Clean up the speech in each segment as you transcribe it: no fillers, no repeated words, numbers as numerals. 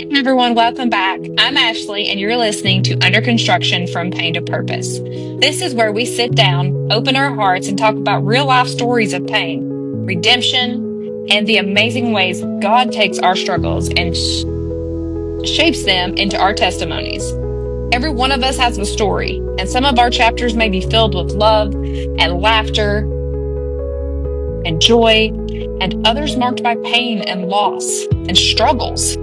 Hey everyone, welcome back. I'm Ashley, and you're listening to Under Construction from Pain to Purpose. This is where we sit down, open our hearts, and talk about real life stories of pain, redemption, and the amazing ways God takes our struggles and shapes them into our testimonies. Every one of us has a story, and some of our chapters may be filled with love and laughter and joy, and others marked by pain and loss and struggles.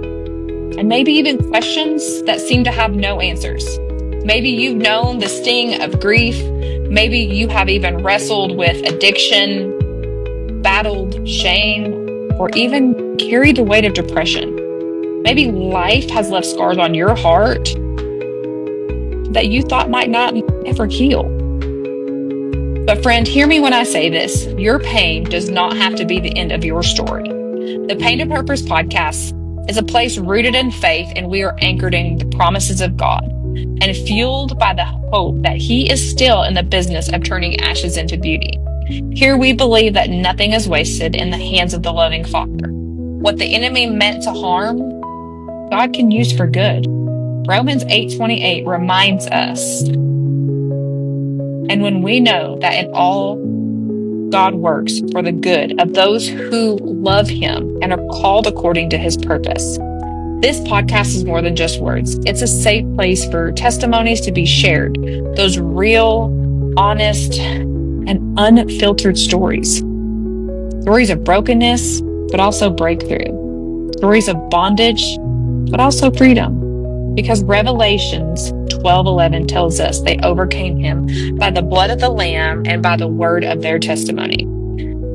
And maybe even questions that seem to have no answers. Maybe you've known the sting of grief. Maybe you have even wrestled with addiction, battled shame, or even carried the weight of depression. Maybe life has left scars on your heart that you thought might not ever heal. But friend, hear me when I say this. Your pain does not have to be the end of your story. The Pain to Purpose podcast is a place rooted in faith, and we are anchored in the promises of God and fueled by the hope that He is still in the business of turning ashes into beauty. Here we believe that nothing is wasted in the hands of the loving Father. What the enemy meant to harm, God can use for good. Romans 8:28 reminds us, and when we know that in all God works for the good of those who love Him and are called according to His purpose. This podcast is more than just words. It's a safe place for testimonies to be shared. Those real, honest, and unfiltered stories. Stories of brokenness, but also breakthrough. Stories of bondage, but also freedom. Because Revelations 12:11 tells us they overcame Him by the blood of the Lamb and by the word of their testimony.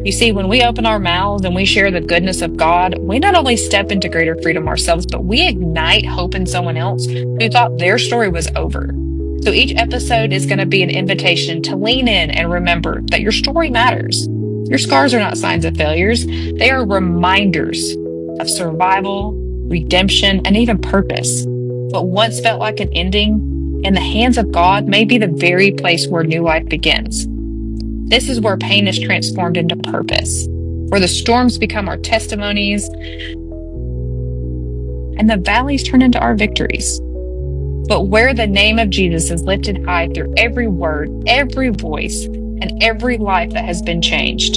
You see, when we open our mouths and we share the goodness of God, we not only step into greater freedom ourselves, but we ignite hope in someone else who thought their story was over. So each episode is going to be an invitation to lean in and remember that your story matters. Your scars are not signs of failures. They are reminders of survival, redemption, and even purpose. What once felt like an ending, in the hands of God, may be the very place where new life begins. This is where pain is transformed into purpose, where the storms become our testimonies and the valleys turn into our victories. But where the name of Jesus is lifted high through every word, every voice, and every life that has been changed.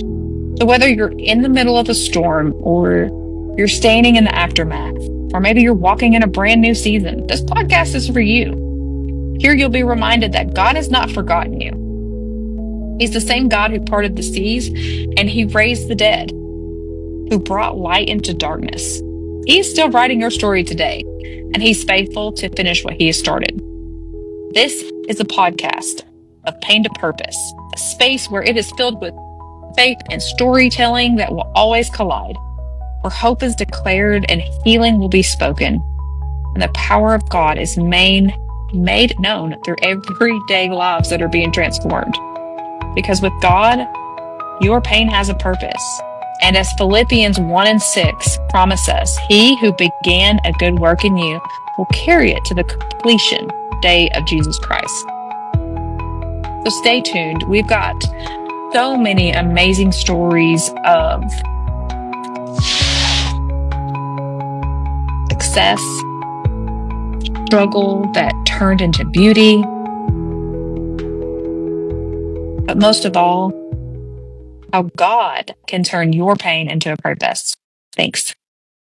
So whether you're in the middle of a storm or you're standing in the aftermath, or maybe you're walking in a brand new season, this podcast is for you. Here you'll be reminded that God has not forgotten you. He's the same God who parted the seas, and He raised the dead, who brought light into darkness. He's still writing your story today, and He's faithful to finish what He has started. This is a podcast of Pain to Purpose, a space where it is filled with faith and storytelling that will always collide, where hope is declared and healing will be spoken, and the power of God is made known through everyday lives that are being transformed. Because with God, your pain has a purpose. And as Philippians 1:6 promise us, He who began a good work in you will carry it to the completion day of Jesus Christ. So stay tuned. We've got so many amazing stories of success, struggle that turned into beauty, but most of all, how God can turn your pain into a purpose. Thanks.